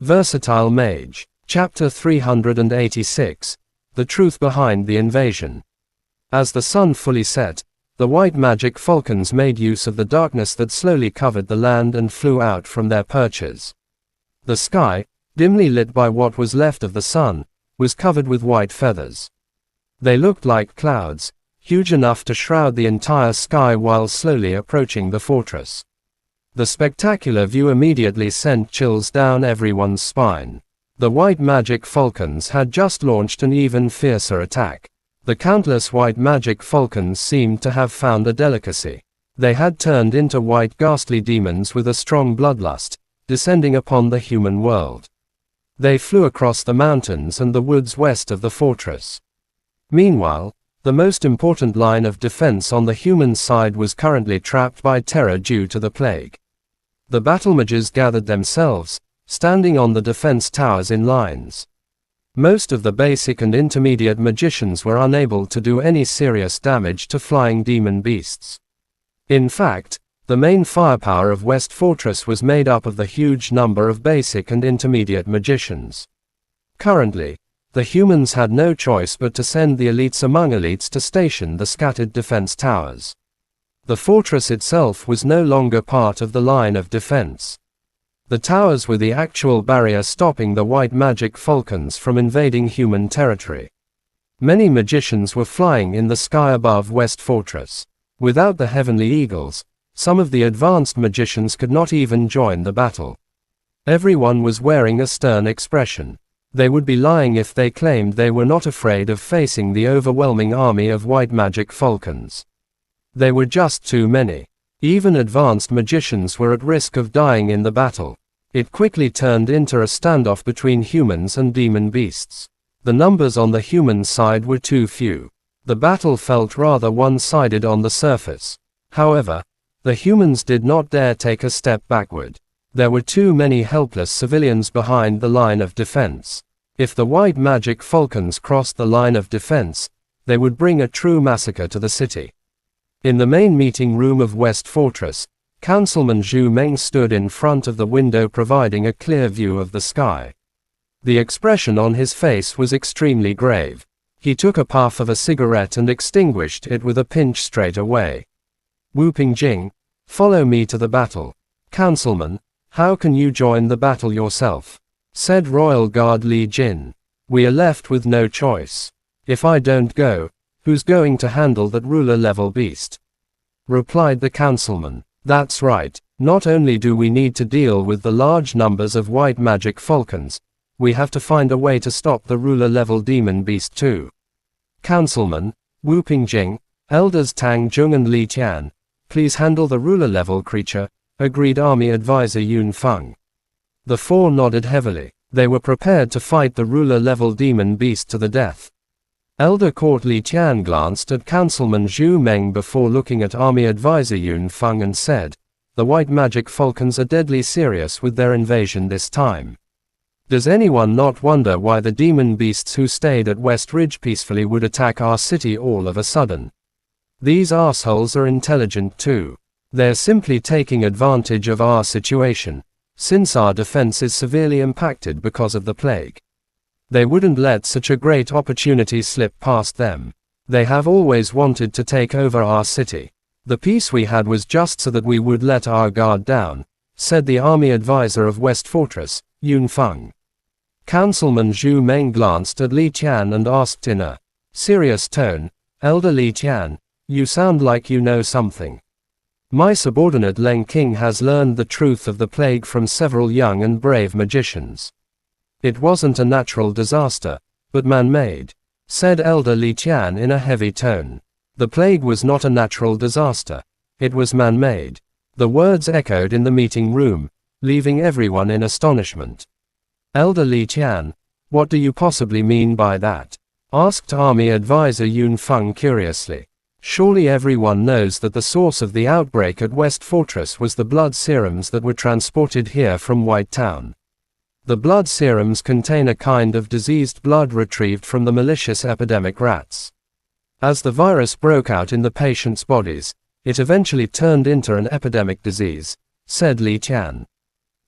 Versatile Mage. Chapter 386. The Truth Behind the Invasion. As the sun fully set, the white magic falcons made use of the darkness that slowly covered the land and flew out from their perches. The sky, dimly lit by what was left of the sun, was covered with white feathers. They looked like clouds, huge enough to shroud the entire sky while slowly approaching the fortress. The spectacular view immediately sent chills down everyone's spine. The white magic falcons had just launched an even fiercer attack. The countless white magic falcons seemed to have found a delicacy. They had turned into white ghastly demons with a strong bloodlust, descending upon the human world. They flew across the mountains and the woods west of the fortress. Meanwhile, the most important line of defense on the human side was currently trapped by terror due to the plague. The battle mages gathered themselves, standing on the defense towers in lines. Most of the basic and intermediate magicians were unable to do any serious damage to flying demon beasts. In fact, the main firepower of West Fortress was made up of the huge number of basic and intermediate magicians. Currently, the humans had no choice but to send the elites among elites to station the scattered defense towers. The fortress itself was no longer part of the line of defense. The towers were the actual barrier stopping the white magic falcons from invading human territory. Many magicians were flying in the sky above West Fortress. Without the heavenly eagles, some of the advanced magicians could not even join the battle. Everyone was wearing a stern expression. They would be lying if they claimed they were not afraid of facing the overwhelming army of white magic falcons. They were just too many. Even advanced magicians were at risk of dying in the battle. It quickly turned into a standoff between humans and demon beasts. The numbers on the human side were too few. The battle felt rather one-sided on the surface. However, the humans did not dare take a step backward. There were too many helpless civilians behind the line of defense. If the white magic falcons crossed the line of defense, they would bring a true massacre to the city. In the main meeting room of West Fortress, Councilman Zhu Meng stood in front of the window providing a clear view of the sky. The expression on his face was extremely grave. He took a puff of a cigarette and extinguished it with a pinch straight away. Wu Pingjing, follow me to the battle. Councilman, how can you join the battle yourself? Said Royal Guard Li Jin. We are left with no choice. If I don't go, who's going to handle that ruler-level beast? Replied the councilman. That's right, not only do we need to deal with the large numbers of white magic falcons, we have to find a way to stop the ruler-level demon beast too. Councilman, Wu Pingjing, Elders Tang Zheng and Li Tian, please handle the ruler-level creature, agreed Army Advisor Yun Feng. The four nodded heavily. They were prepared to fight the ruler-level demon beast to the death. Elder Court Li Tian glanced at Councilman Zhu Meng before looking at Army Advisor Yun Feng and said, the white magic falcons are deadly serious with their invasion this time. Does anyone not wonder why the demon beasts who stayed at West Ridge peacefully would attack our city all of a sudden? These assholes are intelligent too. They're simply taking advantage of our situation, since our defense is severely impacted because of the plague. They wouldn't let such a great opportunity slip past them. They have always wanted to take over our city. The peace we had was just so that we would let our guard down, said the Army Advisor of West Fortress, Yun Feng. Councilman Zhu Meng glanced at Li Tian and asked in a serious tone, Elder Li Tian, you sound like you know something. My subordinate Leng King has learned the truth of the plague from several young and brave magicians. It wasn't a natural disaster, but man-made, said Elder Li Tian in a heavy tone. The plague was not a natural disaster. It was man-made. The words echoed in the meeting room, leaving everyone in astonishment. Elder Li Tian, what do you possibly mean by that? Asked Army Advisor Yun Feng curiously. Surely everyone knows that the source of the outbreak at West Fortress was the blood serums that were transported here from White Town. The blood serums contain a kind of diseased blood retrieved from the malicious epidemic rats. As the virus broke out in the patients' bodies, it eventually turned into an epidemic disease, said Li Tian.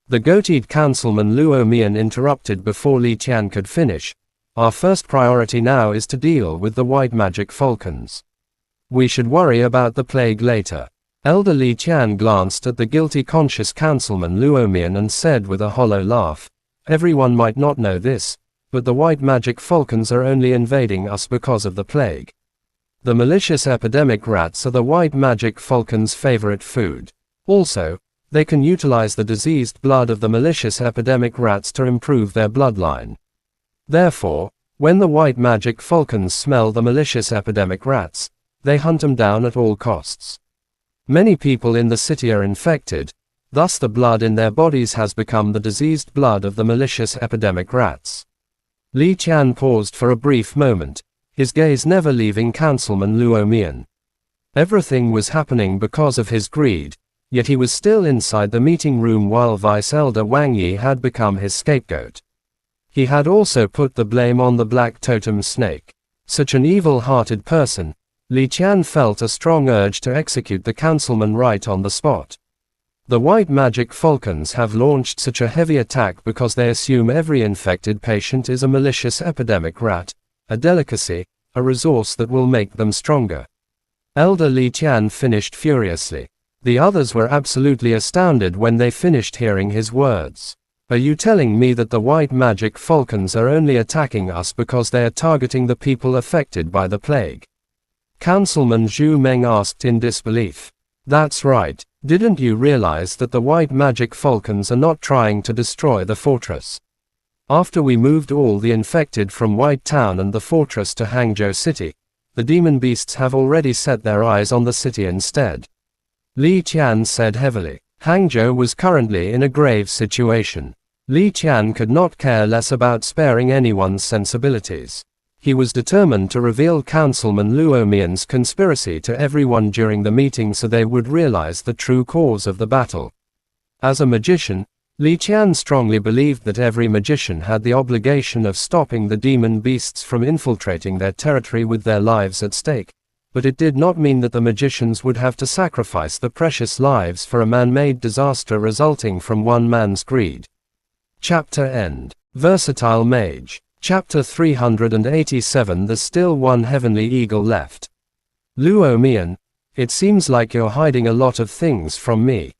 The goateed councilman Luo Mian interrupted before Li Qian could finish. Our first priority now is to deal with the white magic falcons. We should worry about the plague later. Elder Li Qian glanced at the guilty conscious councilman Luo Mian and said with a hollow laugh, everyone might not know this, but the white magic falcons are only invading us because of the plague. The malicious epidemic rats are the white magic falcons' favorite food. Also, they can utilize the diseased blood of the malicious epidemic rats to improve their bloodline. Therefore, when the white magic falcons smell the malicious epidemic rats, they hunt them down at all costs. Many people in the city are infected, thus the blood in their bodies has become the diseased blood of the malicious epidemic rats. Li Qian paused for a brief moment, his gaze never leaving Councilman Luo Mian. Everything was happening because of his greed, yet he was still inside the meeting room while Vice Elder Wang Yi had become his scapegoat. He had also put the blame on the black totem snake. Such an evil-hearted person, Li Qian felt a strong urge to execute the councilman right on the spot. The white magic falcons have launched such a heavy attack because they assume every infected patient is a malicious epidemic rat, a delicacy, a resource that will make them stronger. Elder Li Qian finished furiously. The others were absolutely astounded when they finished hearing his words. Are you telling me that the white magic falcons are only attacking us because they are targeting the people affected by the plague? Councilman Zhu Meng asked in disbelief. That's right. Didn't you realize that the white magic falcons are not trying to destroy the fortress? After we moved all the infected from White Town and the fortress to Hangzhou City, the demon beasts have already set their eyes on the city instead. Li Qian said heavily. Hangzhou was currently in a grave situation. Li Qian could not care less about sparing anyone's sensibilities. He was determined to reveal Councilman Luo Mian's conspiracy to everyone during the meeting so they would realize the true cause of the battle. As a magician, Li Qian strongly believed that every magician had the obligation of stopping the demon beasts from infiltrating their territory with their lives at stake. But it did not mean that the magicians would have to sacrifice the precious lives for a man-made disaster resulting from one man's greed. Chapter End. Versatile Mage. Chapter 387. There's still one heavenly eagle left. Luo Mian, it seems like you're hiding a lot of things from me.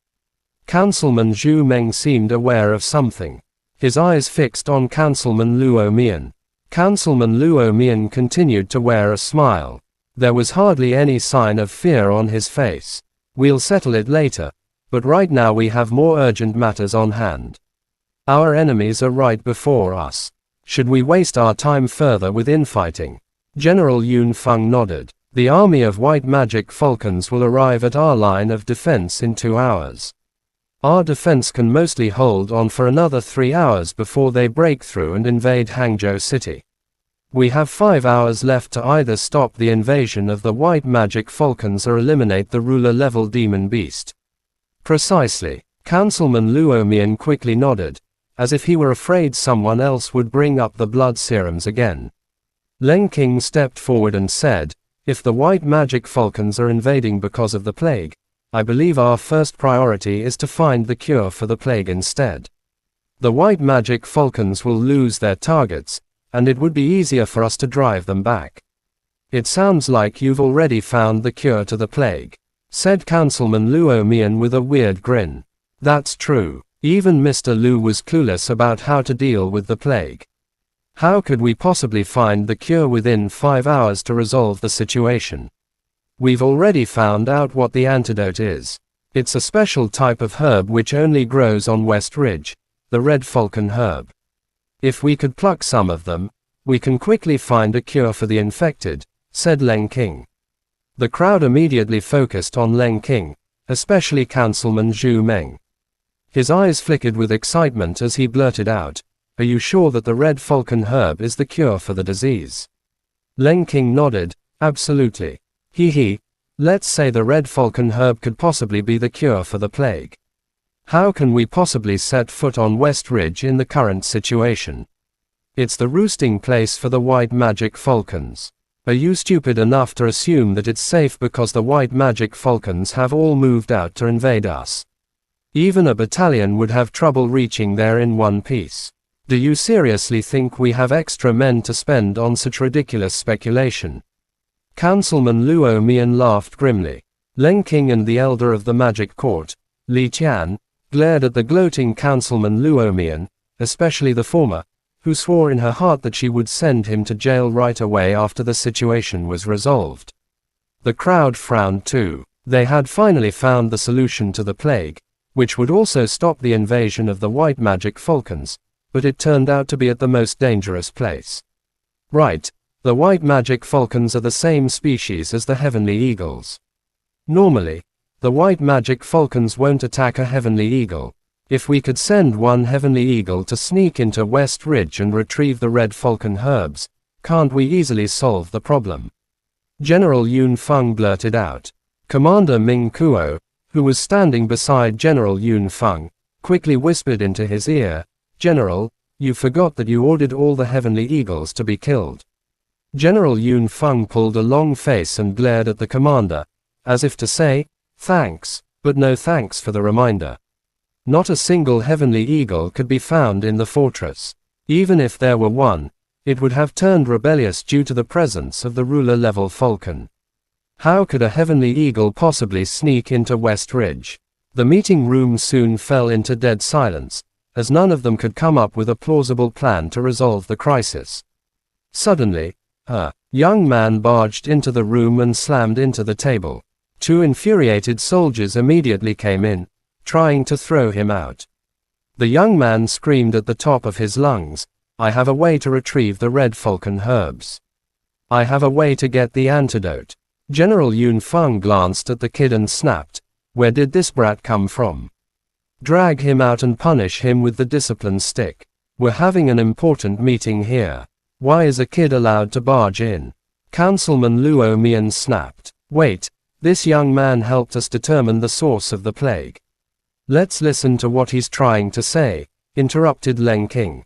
Councilman Zhu Meng seemed aware of something. His eyes fixed on Councilman Luo Mian. Councilman Luo Mian continued to wear a smile. There was hardly any sign of fear on his face. We'll settle it later, but right now we have more urgent matters on hand. Our enemies are right before us. Should we waste our time further with infighting? General Yun Feng nodded. The army of white magic falcons will arrive at our line of defense in 2 hours. Our defense can mostly hold on for another 3 hours before they break through and invade Hangzhou City. We have 5 hours left to either stop the invasion of the white magic falcons or eliminate the ruler-level demon beast. Precisely. Councilman Luo Mian quickly nodded, as if he were afraid someone else would bring up the blood serums again. Leng King stepped forward and said, if the white magic falcons are invading because of the plague, I believe our first priority is to find the cure for the plague instead. The white magic falcons will lose their targets, and it would be easier for us to drive them back. It sounds like you've already found the cure to the plague, said Councilman Luo Mian with a weird grin. That's true. Even Mr. Lu was clueless about how to deal with the plague. How could we possibly find the cure within 5 hours to resolve the situation? We've already found out what the antidote is. It's a special type of herb which only grows on West Ridge, the red falcon herb. If we could pluck some of them, we can quickly find a cure for the infected, said Leng King. The crowd immediately focused on Leng King, especially Councilman Zhu Meng. His eyes flickered with excitement as he blurted out, are you sure that the red falcon herb is the cure for the disease? Leng King nodded, absolutely. Let's say the red falcon herb could possibly be the cure for the plague. How can we possibly set foot on West Ridge in the current situation? It's the roosting place for the white magic falcons. Are you stupid enough to assume that it's safe because the white magic falcons have all moved out to invade us? Even a battalion would have trouble reaching there in one piece. Do you seriously think we have extra men to spend on such ridiculous speculation? Councilman Luo Mian laughed grimly. Leng King and the elder of the magic court, Li Qian, glared at the gloating Councilman Luo Mian, especially the former, who swore in her heart that she would send him to jail right away after the situation was resolved. The crowd frowned too. They had finally found the solution to the plague, which would also stop the invasion of the white magic falcons, but it turned out to be at the most dangerous place. Right, the white magic falcons are the same species as the heavenly eagles. Normally, the white magic falcons won't attack a heavenly eagle. If we could send one heavenly eagle to sneak into West Ridge and retrieve the red falcon herbs, can't we easily solve the problem? General Yun Feng blurted out. Commander Ming Kuo, who was standing beside General Yun Feng, quickly whispered into his ear, "General, you forgot that you ordered all the heavenly eagles to be killed." General Yun Feng pulled a long face and glared at the commander, as if to say, "Thanks, but no thanks for the reminder." Not a single heavenly eagle could be found in the fortress. Even if there were one, it would have turned rebellious due to the presence of the ruler-level falcon. How could a heavenly eagle possibly sneak into West Ridge? The meeting room soon fell into dead silence, as none of them could come up with a plausible plan to resolve the crisis. Suddenly, a young man barged into the room and slammed into the table. Two infuriated soldiers immediately came in, trying to throw him out. The young man screamed at the top of his lungs, "I have a way to retrieve the red falcon herbs. I have a way to get the antidote." General Yun Feng glanced at the kid and snapped, "Where did this brat come from? Drag him out and punish him with the discipline stick. We're having an important meeting here. Why is a kid allowed to barge in?" Councilman Luo Mian snapped. "Wait, this young man helped us determine the source of the plague. Let's listen to what he's trying to say," interrupted Leng King.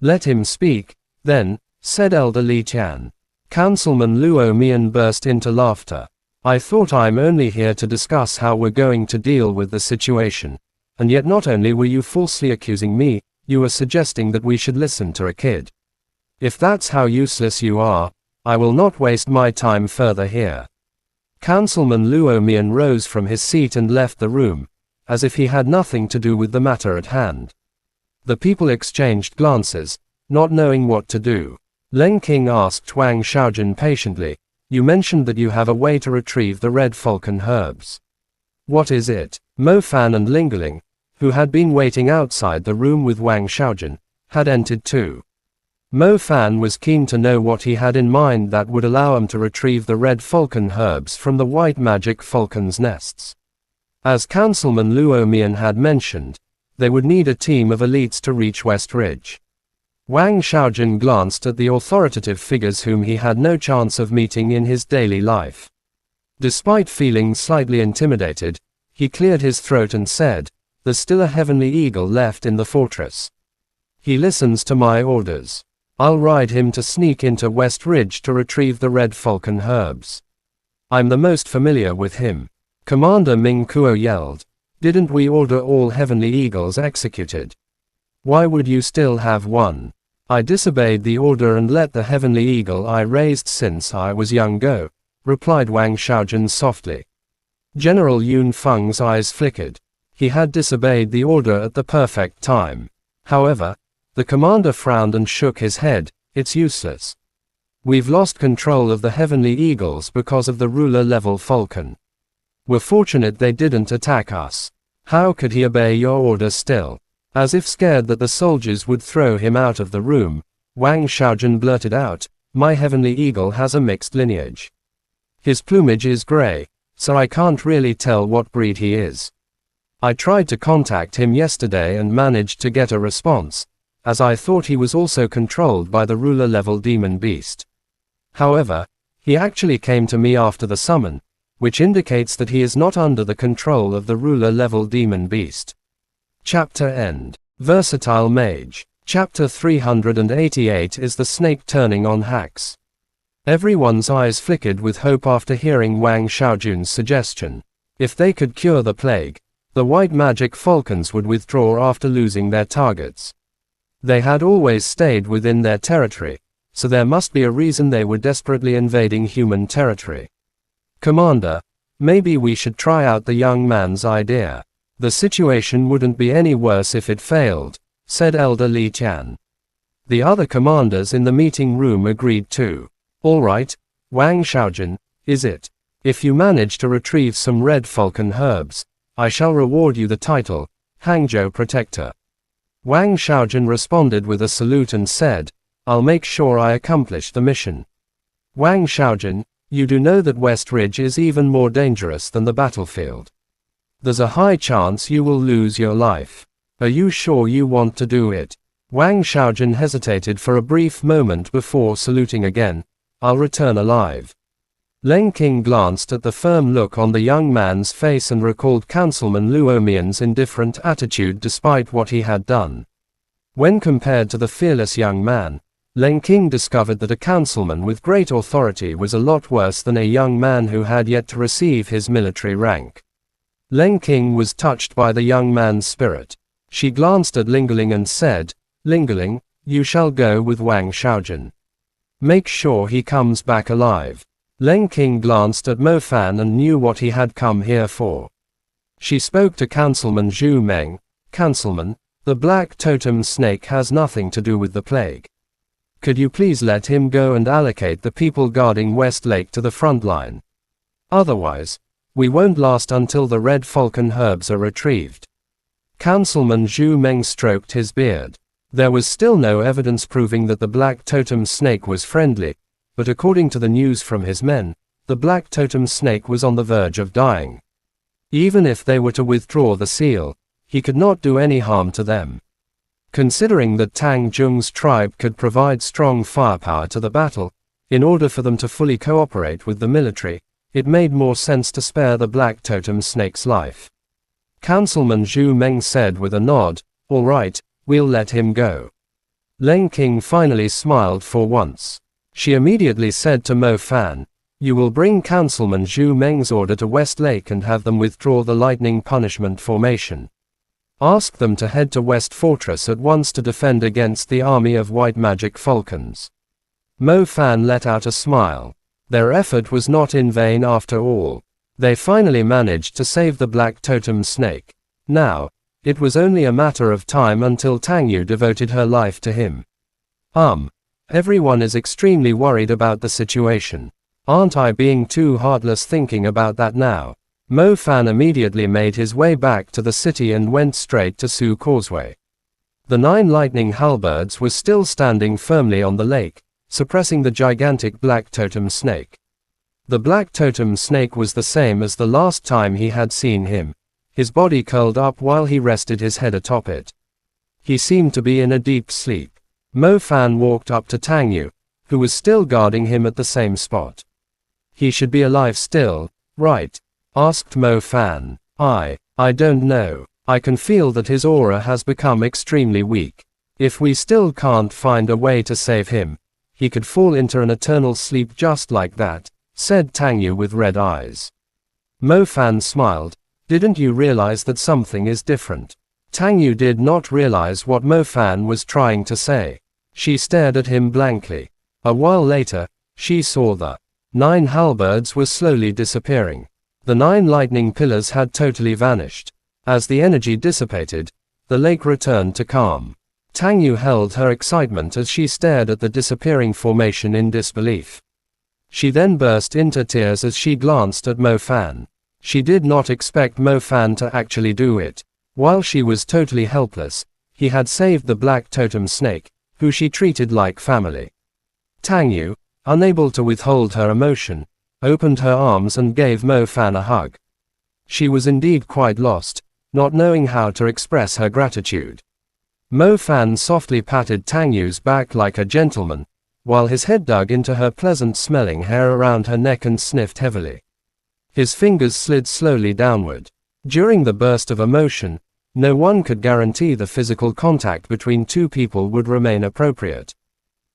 "Let him speak, then," said Elder Li Qian. Councilman Luo Mian burst into laughter. "I thought I'm only here to discuss how we're going to deal with the situation. And yet not only were you falsely accusing me, you were suggesting that we should listen to a kid. If that's how useless you are, I will not waste my time further here." Councilman Luo Mian rose from his seat and left the room, as if he had nothing to do with the matter at hand. The people exchanged glances, not knowing what to do. Leng King asked Wang Xiaojun patiently, "You mentioned that you have a way to retrieve the red falcon herbs. What is it?" Mo Fan and Lingerling, who had been waiting outside the room with Wang Xiaojun, had entered too. Mo Fan was keen to know what he had in mind that would allow him to retrieve the red falcon herbs from the white magic falcon's nests. As Councilman Luo Mian had mentioned, they would need a team of elites to reach West Ridge. Wang Xiaojun glanced at the authoritative figures whom he had no chance of meeting in his daily life. Despite feeling slightly intimidated, he cleared his throat and said, "There's still a heavenly eagle left in the fortress. He listens to my orders. I'll ride him to sneak into West Ridge to retrieve the red falcon herbs. I'm the most familiar with him." Commander Ming Kuo yelled, "Didn't we order all heavenly eagles executed? Why would you still have one?" "I disobeyed the order and let the heavenly eagle I raised since I was young go," replied Wang Xiaojun softly. General Yun Feng's eyes flickered. He had disobeyed the order at the perfect time. However, the commander frowned and shook his head. "It's useless. We've lost control of the heavenly eagles because of the ruler-level falcon. We're fortunate they didn't attack us." How could he obey your order still? As if scared that the soldiers would throw him out of the room, Wang Xiaojun blurted out, "My heavenly eagle has a mixed lineage. His plumage is gray, so I can't really tell what breed he is. I tried to contact him yesterday and managed to get a response, as I thought he was also controlled by the ruler-level demon beast. However, he actually came to me after the summon, which indicates that he is not under the control of the ruler-level demon beast." Chapter End. Versatile Mage. Chapter 388 is the snake turning on hacks. Everyone's eyes flickered with hope after hearing Wang Xiaojun's suggestion. If they could cure the plague, the white magic falcons would withdraw after losing their targets. They had always stayed within their territory, so there must be a reason they were desperately invading human territory. Commander, maybe we should try out the young man's idea. The situation wouldn't be any worse if it failed, said Elder Li Tian. The other commanders in the meeting room agreed too. All right, Wang Xiaojun, is it? If you manage to retrieve some red falcon herbs, I shall reward you the title, Hangzhou Protector. Wang Xiaojun responded with a salute and said, I'll make sure I accomplish the mission. Wang Xiaojun, you do know that West Ridge is even more dangerous than the battlefield. There's a high chance you will lose your life. Are you sure you want to do it? Wang Xiaojun hesitated for a brief moment before saluting again. I'll return alive. Leng Qing glanced at the firm look on the young man's face and recalled Councilman Luomian's indifferent attitude despite what he had done. When compared to the fearless young man, Leng Qing discovered that a councilman with great authority was a lot worse than a young man who had yet to receive his military rank. Leng Qing was touched by the young man's spirit. She glanced at Lingeling and said, Lingeling, you shall go with Wang Xiaojun. Make sure he comes back alive. Leng Qing glanced at Mo Fan and knew what he had come here for. She spoke to Councilman Zhu Meng. Councilman, the black totem snake has nothing to do with the plague. Could you please let him go and allocate the people guarding West Lake to the front line? Otherwise, we won't last until the red falcon herbs are retrieved. Councilman Zhu Meng stroked his beard. There was still no evidence proving that the black totem snake was friendly, but according to the news from his men, the black totem snake was on the verge of dying. Even if they were to withdraw the seal, he could not do any harm to them. Considering that Tang Zhong's tribe could provide strong firepower to the battle, in order for them to fully cooperate with the military, it made more sense to spare the black totem snake's life. Councilman Zhu Meng said with a nod, all right, we'll let him go. Leng Qing finally smiled for once. She immediately said to Mo Fan, you will bring Councilman Zhu Meng's order to West Lake and have them withdraw the lightning punishment formation. Ask them to head to West Fortress at once to defend against the army of white magic falcons. Mo Fan let out a smile. Their effort was not in vain after all. They finally managed to save the black totem snake. Now, it was only a matter of time until Tang Yu devoted her life to him. Everyone is extremely worried about the situation. Aren't I being too heartless thinking about that now? Mo Fan immediately made his way back to the city and went straight to Su Causeway. The 9 lightning halberds were still standing firmly on the lake, suppressing the gigantic black totem snake. The black totem snake was the same as the last time he had seen him. His body curled up while he rested his head atop it. He seemed to be in a deep sleep. Mo Fan walked up to Tang Yu, who was still guarding him at the same spot. He should be alive still, right? Asked Mo Fan. I don't know. I can feel that his aura has become extremely weak. If we still can't find a way to save him, he could fall into an eternal sleep just like that, said Tang Yu with red eyes. Mo Fan smiled. Didn't you realize that something is different? Tang Yu did not realize what Mo Fan was trying to say. She stared at him blankly. A while later, she saw the 9 halberds were slowly disappearing. The 9 lightning pillars had totally vanished. As the energy dissipated, the lake returned to calm. Tang Yu held her excitement as she stared at the disappearing formation in disbelief. She then burst into tears as she glanced at Mo Fan. She did not expect Mo Fan to actually do it. While she was totally helpless, he had saved the black totem snake, who she treated like family. Tang Yu, unable to withhold her emotion, opened her arms and gave Mo Fan a hug. She was indeed quite lost, not knowing how to express her gratitude. Mo Fan softly patted Tang Yu's back like a gentleman, while his head dug into her pleasant-smelling hair around her neck and sniffed heavily. His fingers slid slowly downward. During the burst of emotion, no one could guarantee the physical contact between 2 people would remain appropriate.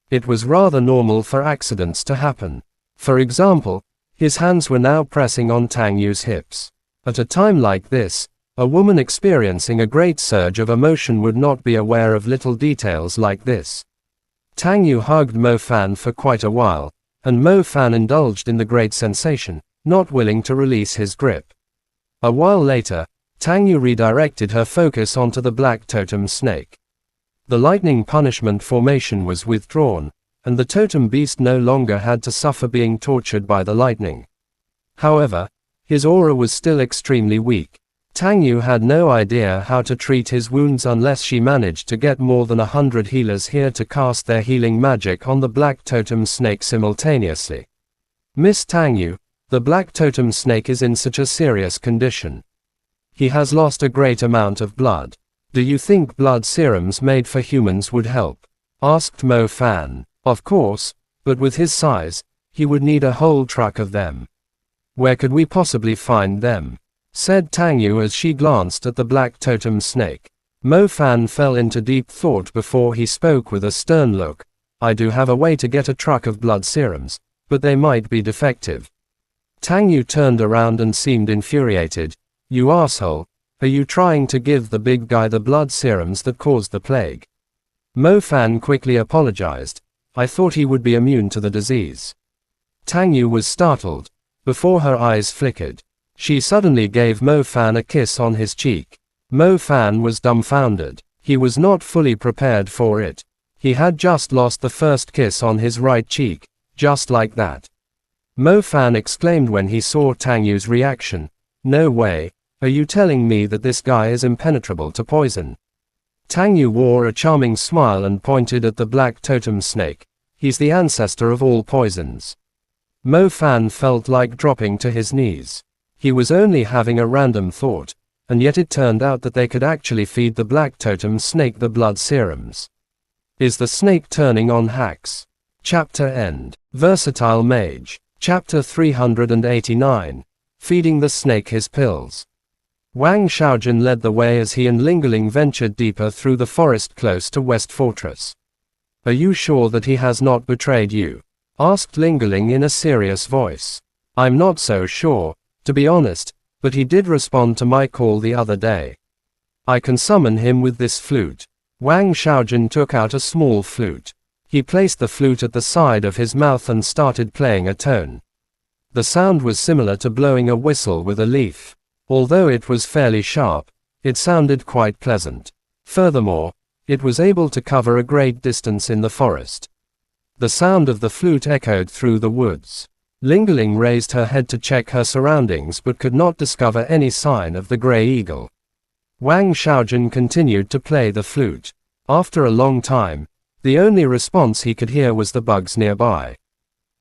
It was rather normal for accidents to happen. For example, his hands were now pressing on Tang Yu's hips. At a time like this, A woman experiencing a great surge of emotion would not be aware of little details like this. Tang Yu hugged Mo Fan for quite a while, and Mo Fan indulged in the great sensation, not willing to release his grip. A while later, Tang Yu redirected her focus onto the black totem snake. The lightning punishment formation was withdrawn, and the totem beast no longer had to suffer being tortured by the lightning. However, his aura was still extremely weak. Tang Yu had no idea how to treat his wounds unless she managed to get more than 100 healers here to cast their healing magic on the black totem snake simultaneously. Miss Tang Yu, the black totem snake is in such a serious condition. He has lost a great amount of blood. Do you think blood serums made for humans would help? Asked Mo Fan. Of course, but with his size, he would need a whole truck of them. Where could we possibly find them? Said Tang Yu as she glanced at the black totem snake. Mo Fan fell into deep thought before he spoke with a stern look. I do have a way to get a truck of blood serums, but they might be defective. Tang Yu turned around and seemed infuriated. You asshole, are you trying to give the big guy the blood serums that caused the plague? Mo Fan quickly apologized. I thought he would be immune to the disease. Tang Yu was startled. Before her eyes flickered, she suddenly gave Mo Fan a kiss on his cheek. Mo Fan was dumbfounded. He was not fully prepared for it. He had just lost the first kiss on his right cheek, just like that. Mo Fan exclaimed when he saw Tang Yu's reaction. No way, are you telling me that this guy is impenetrable to poison? Tang Yu wore a charming smile and pointed at the black totem snake. He's the ancestor of all poisons. Mo Fan felt like dropping to his knees. He was only having a random thought, and yet it turned out that they could actually feed the black totem snake the blood serums. Is the snake turning on hacks? Chapter End. Versatile Mage. Chapter 389. Feeding the snake his pills. Wang Xiaojun led the way as he and Lingerling ventured deeper through the forest close to West Fortress. Are you sure that he has not betrayed you? Asked Lingerling in a serious voice. I'm not so sure, to be honest, but he did respond to my call the other day. I can summon him with this flute. Wang Xiaojun took out a small flute. He placed the flute at the side of his mouth and started playing a tone. The sound was similar to blowing a whistle with a leaf. Although it was fairly sharp, it sounded quite pleasant. Furthermore, it was able to cover a great distance in the forest. The sound of the flute echoed through the woods. Lingerling raised her head to check her surroundings but could not discover any sign of the gray eagle. Wang Xiaojun continued to play the flute. After a long time, the only response he could hear was the bugs nearby.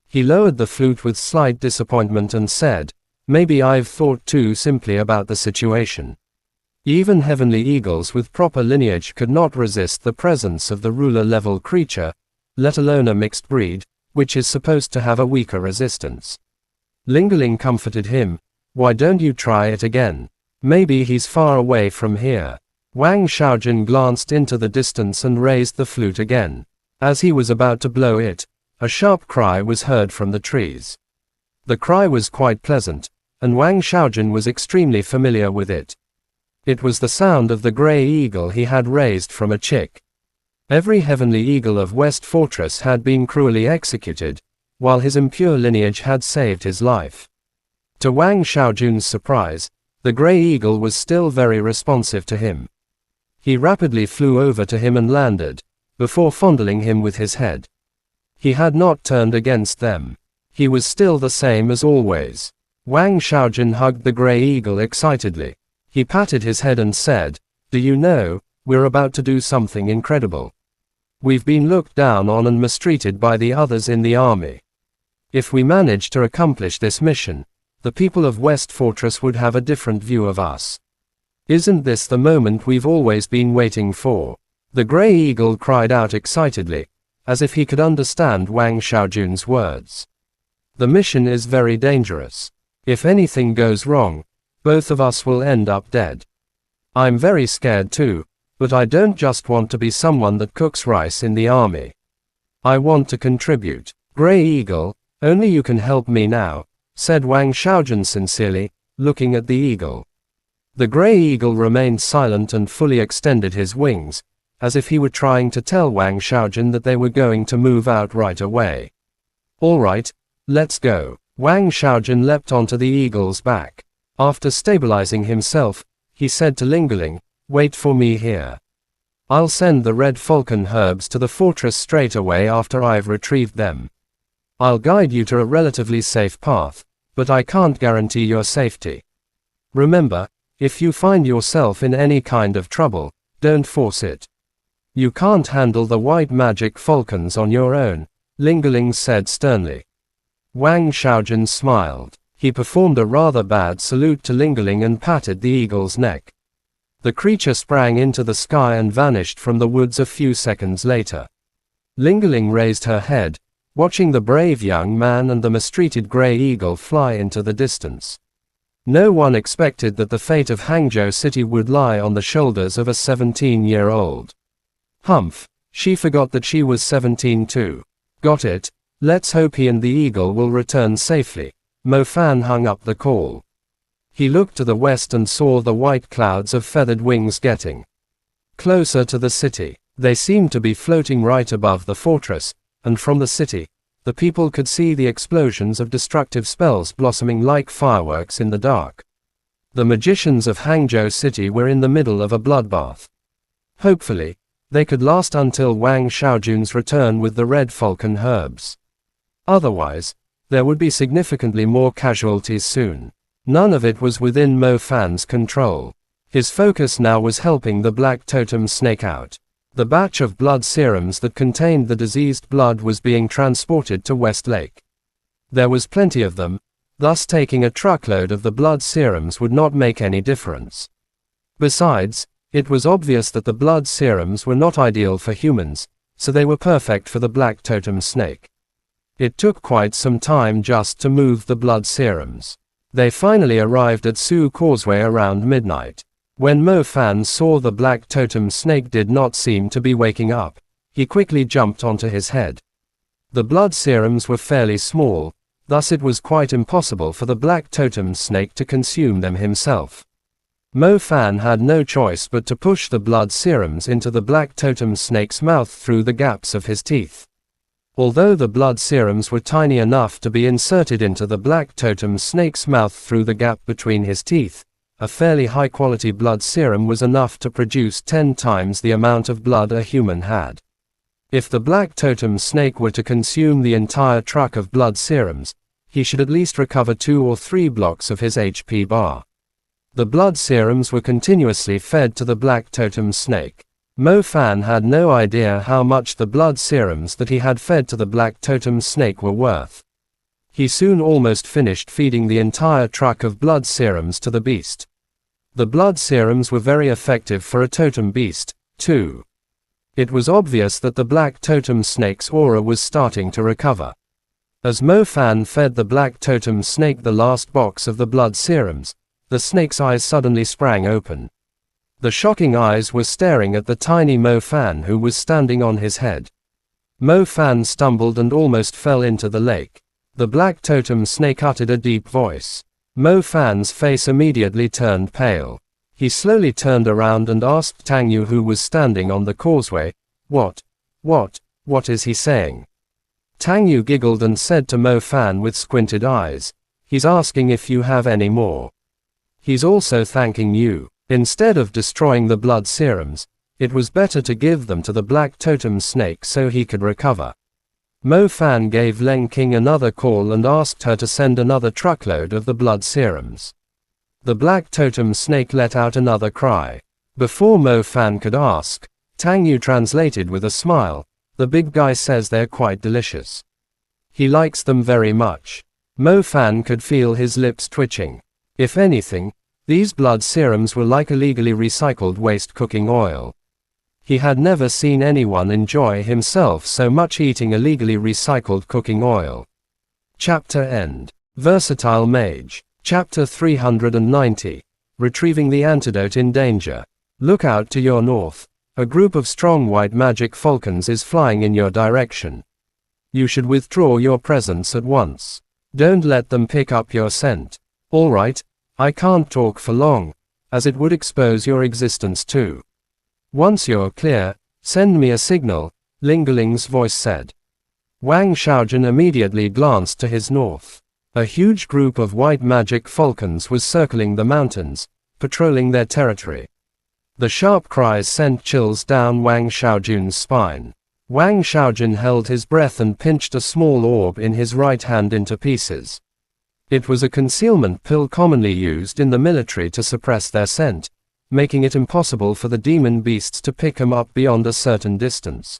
He lowered the flute with slight disappointment and said, maybe I've thought too simply about the situation. Even heavenly eagles with proper lineage could not resist the presence of the ruler-level creature, let alone a mixed breed, which is supposed to have a weaker resistance. Lingerling comforted him. Why don't you try it again? Maybe he's far away from here. Wang Xiaojun glanced into the distance and raised the flute again. As he was about to blow it, a sharp cry was heard from the trees. The cry was quite pleasant, and Wang Xiaojun was extremely familiar with it. It was the sound of the gray eagle he had raised from a chick. Every heavenly eagle of West Fortress had been cruelly executed, while his impure lineage had saved his life. To Wang Xiaojun's surprise, the gray eagle was still very responsive to him. He rapidly flew over to him and landed, before fondling him with his head. He had not turned against them. He was still the same as always. Wang Xiaojun hugged the gray eagle excitedly. He patted his head and said, do you know, we're about to do something incredible. We've been looked down on and mistreated by the others in the army. If we manage to accomplish this mission, the people of West Fortress would have a different view of us. Isn't this the moment we've always been waiting for? The gray eagle cried out excitedly, as if he could understand Wang Xiaojun's words. The mission is very dangerous. If anything goes wrong, both of us will end up dead. I'm very scared too, but I don't just want to be someone that cooks rice in the army. I want to contribute. Gray Eagle, only you can help me now, said Wang Xiaojun sincerely, looking at the eagle. The gray eagle remained silent and fully extended his wings, as if he were trying to tell Wang Xiaojun that they were going to move out right away. All right, let's go. Wang Xiaojun leapt onto the eagle's back. After stabilizing himself, he said to Lingaling, "Wait for me here. I'll send the red falcon herbs to the fortress straight away after I've retrieved them. I'll guide you to a relatively safe path, but I can't guarantee your safety. Remember, if you find yourself in any kind of trouble, don't force it. You can't handle the white magic falcons on your own," Lingaling said sternly. Wang Xiaojun smiled. He performed a rather bad salute to Lingaling and patted the eagle's neck. The creature sprang into the sky and vanished from the woods a few seconds later. Lingaling raised her head, watching the brave young man and the mistreated gray eagle fly into the distance. No one expected that the fate of Hangzhou City would lie on the shoulders of a 17-year-old. Humph, she forgot that she was 17 too. Got it, let's hope he and the eagle will return safely. Mo Fan hung up the call. He looked to the west and saw the white clouds of feathered wings getting closer to the city. They seemed to be floating right above the fortress, and from the city, the people could see the explosions of destructive spells blossoming like fireworks in the dark. The magicians of Hangzhou City were in the middle of a bloodbath. Hopefully, they could last until Wang Xiaojun's return with the red falcon herbs. Otherwise, there would be significantly more casualties soon. None of it was within Mo Fan's control. His focus now was helping the black totem snake out. The batch of blood serums that contained the diseased blood was being transported to West Lake. There was plenty of them, thus taking a truckload of the blood serums would not make any difference. Besides, it was obvious that the blood serums were not ideal for humans, so they were perfect for the black totem snake. It took quite some time just to move the blood serums. They finally arrived at Su Causeway around midnight. When Mo Fan saw the black totem snake did not seem to be waking up, he quickly jumped onto his head. The blood serums were fairly small, thus it was quite impossible for the black totem snake to consume them himself. Mo Fan had no choice but to push the blood serums into the black totem snake's mouth through the gaps of his teeth. Although the blood serums were tiny enough to be inserted into the black totem snake's mouth through the gap between his teeth, a fairly high-quality blood serum was enough to produce 10 times the amount of blood a human had. If the black totem snake were to consume the entire truck of blood serums, he should at least recover 2 or 3 blocks of his HP bar. The blood serums were continuously fed to the black totem snake. Mo Fan had no idea how much the blood serums that he had fed to the black totem snake were worth. He soon almost finished feeding the entire truck of blood serums to the beast. The blood serums were very effective for a totem beast, too. It was obvious that the black totem snake's aura was starting to recover. As Mo Fan fed the black totem snake the last box of the blood serums, the snake's eyes suddenly sprang open. The shocking eyes were staring at the tiny Mo Fan who was standing on his head. Mo Fan stumbled and almost fell into the lake. The black totem snake uttered a deep voice. Mo Fan's face immediately turned pale. He slowly turned around and asked Tang Yu, who was standing on the causeway, What is he saying?" Tang Yu giggled and said to Mo Fan with squinted eyes, "He's asking if you have any more. He's also thanking you. Instead of destroying the blood serums, it was better to give them to the black totem snake so he could recover." Mo Fan gave Leng King another call and asked her to send another truckload of the blood serums. The black totem snake let out another cry. Before Mo Fan could ask, Tang Yu translated with a smile, "The big guy says they're quite delicious. He likes them very much." Mo Fan could feel his lips twitching. If anything, these blood serums were like illegally recycled waste cooking oil. He had never seen anyone enjoy himself so much eating illegally recycled cooking oil. Chapter End. Versatile Mage. Chapter 390. Retrieving the antidote in danger. Look out to your north. A group of strong white magic falcons is flying in your direction. You should withdraw your presence at once. Don't let them pick up your scent. All right, I can't talk for long. as it would expose your existence too. Once you're clear, send me a signal, Lingaling's voice said. Wang Xiaojun immediately glanced to his north. A huge group of white magic falcons was circling the mountains, patrolling their territory. The sharp cries sent chills down Wang Xiaojun's spine. Wang Xiaojun held his breath and pinched a small orb in his right hand into pieces. It was a concealment pill commonly used in the military to suppress their scent, making it impossible for the demon beasts to pick him up beyond a certain distance.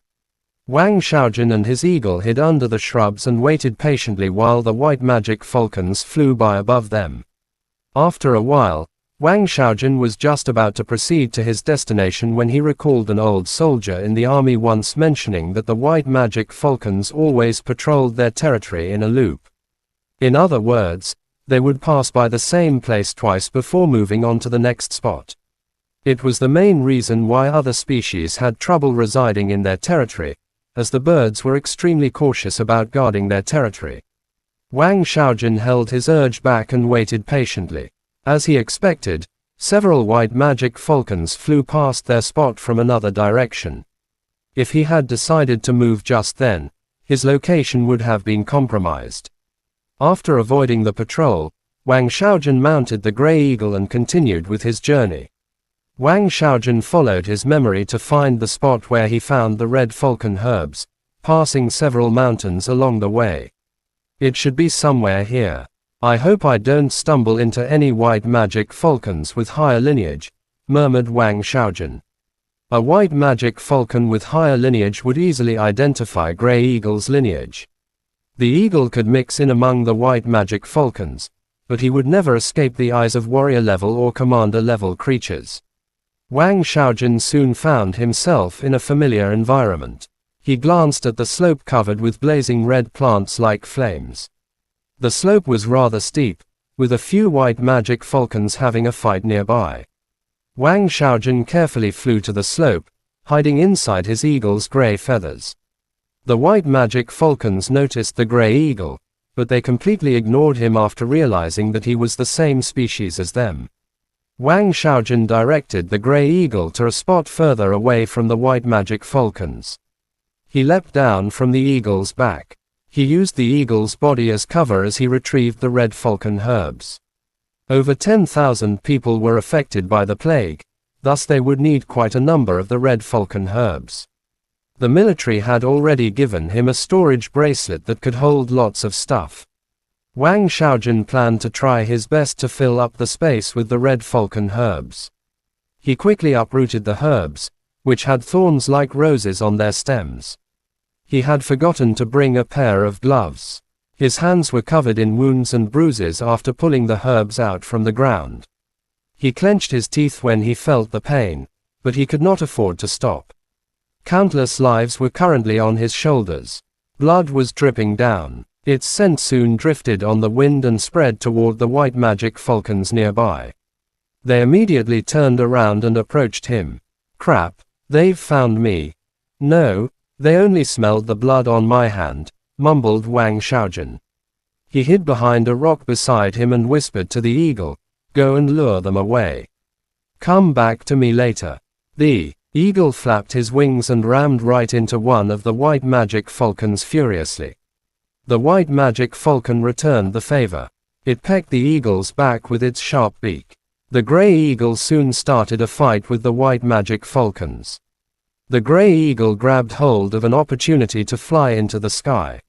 Wang Xiaojun and his eagle hid under the shrubs and waited patiently while the white magic falcons flew by above them. After a while, Wang Xiaojun was just about to proceed to his destination when he recalled an old soldier in the army once mentioning that the white magic falcons always patrolled their territory in a loop. In other words, they would pass by the same place twice before moving on to the next spot. It was the main reason why other species had trouble residing in their territory, as the birds were extremely cautious about guarding their territory. Wang Xiaojun held his urge back and waited patiently. As he expected, several white magic falcons flew past their spot from another direction. If he had decided to move just then, his location would have been compromised. After avoiding the patrol, Wang Xiaojun mounted the gray eagle and continued with his journey. Wang Xiaojun followed his memory to find the spot where he found the red falcon herbs, passing several mountains along the way. It should be somewhere here. I hope I don't stumble into any white magic falcons with higher lineage, murmured Wang Xiaojun. A white magic falcon with higher lineage would easily identify Grey Eagle's lineage. The eagle could mix in among the white magic falcons, but he would never escape the eyes of warrior-level or commander-level creatures. Wang Xiaojun soon found himself in a familiar environment. He glanced at the slope covered with blazing red plants like flames. The slope was rather steep, with a few white magic falcons having a fight nearby. Wang Xiaojun carefully flew to the slope, hiding inside his eagle's gray feathers. The white magic falcons noticed the gray eagle, but they completely ignored him after realizing that he was the same species as them. Wang Xiaojun directed the gray eagle to a spot further away from the white magic falcons. He leapt down from the eagle's back. He used the eagle's body as cover as he retrieved the red falcon herbs. Over 10,000 people were affected by the plague, thus they would need quite a number of the red falcon herbs. The military had already given him a storage bracelet that could hold lots of stuff. Wang Xiaojun planned to try his best to fill up the space with the red falcon herbs. He quickly uprooted the herbs, which had thorns like roses on their stems. He had forgotten to bring a pair of gloves. His hands were covered in wounds and bruises after pulling the herbs out from the ground. He clenched his teeth when he felt the pain, but he could not afford to stop. Countless lives were currently on his shoulders. Blood was dripping down. Its scent soon drifted on the wind and spread toward the white magic falcons nearby. They immediately turned around and approached him. Crap, they've found me. No, they only smelled the blood on my hand, mumbled Wang Xiaojun. He hid behind a rock beside him and whispered to the eagle, "Go and lure them away. Come back to me later." The eagle flapped his wings and rammed right into one of the white magic falcons furiously. The white magic falcon returned the favor. It pecked the eagle's back with its sharp beak. The gray eagle soon started a fight with the white magic falcons. The gray eagle grabbed hold of an opportunity to fly into the sky.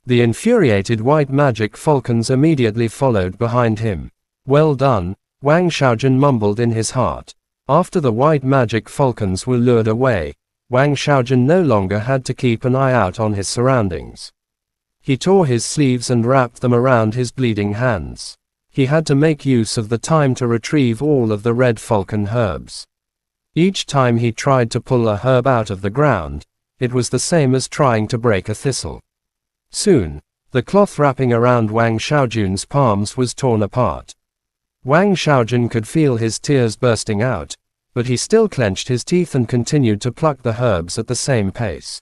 The infuriated white magic falcons immediately followed behind him. "Well done," Wang Xiaojun mumbled in his heart. After the white magic falcons were lured away, Wang Xiaojun no longer had to keep an eye out on his surroundings. He tore his sleeves and wrapped them around his bleeding hands. He had to make use of the time to retrieve all of the red falcon herbs. Each time he tried to pull a herb out of the ground, it was the same as trying to break a thistle. Soon, the cloth wrapping around Wang Xiaojun's palms was torn apart. Wang Xiaojun could feel his tears bursting out, but he still clenched his teeth and continued to pluck the herbs at the same pace.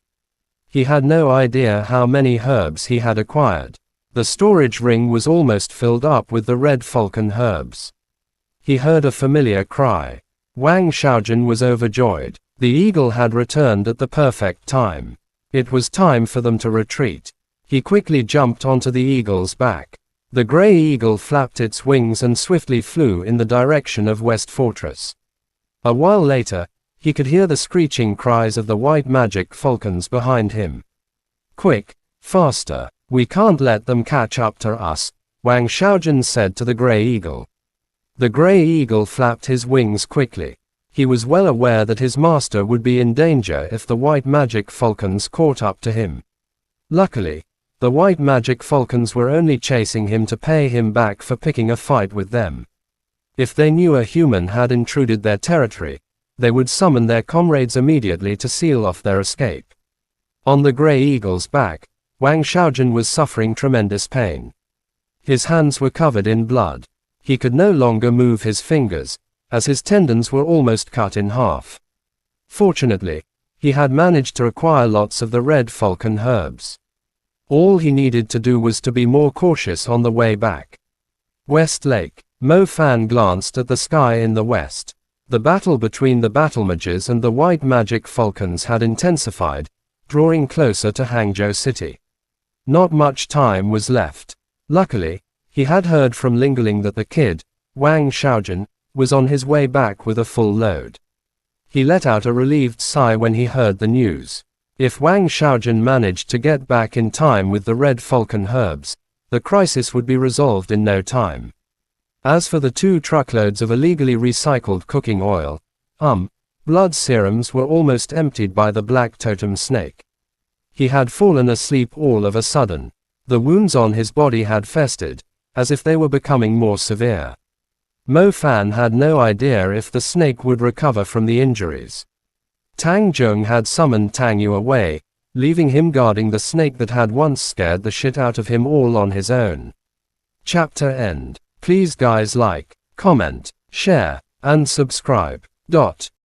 He had no idea how many herbs he had acquired. The storage ring was almost filled up with the red falcon herbs. he heard a familiar cry. Wang Xiaojun was overjoyed. The eagle had returned at the perfect time. It was time for them to retreat. He quickly jumped onto the eagle's back. The gray eagle flapped its wings and swiftly flew in the direction of West Fortress. A while later, he could hear the screeching cries of the white magic falcons behind him. "Quick, faster, we can't let them catch up to us," Wang Xiaojun said to the gray eagle. The gray eagle flapped his wings quickly. He was well aware that his master would be in danger if the white magic falcons caught up to him. Luckily, the white magic falcons were only chasing him to pay him back for picking a fight with them. If they knew a human had intruded their territory, they would summon their comrades immediately to seal off their escape. On the gray eagle's back, Wang Xiaojun was suffering tremendous pain. His hands were covered in blood. He could no longer move his fingers, as his tendons were almost cut in half. Fortunately, he had managed to acquire lots of the red falcon herbs. All he needed to do was to be more cautious on the way back. West Lake. Mo Fan glanced at the sky in the west. The battle between the battle mages and the white magic falcons had intensified, drawing closer to Hangzhou City. Not much time was left. Luckily, he had heard from Lingling that the kid, Wang Xiaojun, was on his way back with a full load. He let out a relieved sigh when he heard the news. If Wang Xiaojun managed to get back in time with the red falcon herbs, the crisis would be resolved in no time. As for the 2 truckloads of illegally recycled cooking oil, blood serums were almost emptied by the black totem snake. He had fallen asleep all of a sudden. The wounds on his body had festered, as if they were becoming more severe. Mo Fan had no idea if the snake would recover from the injuries. Tang Zheng had summoned Tang Yu away, leaving him guarding the snake that had once scared the shit out of him all on his own. Chapter end. Please guys like, comment, share, and subscribe.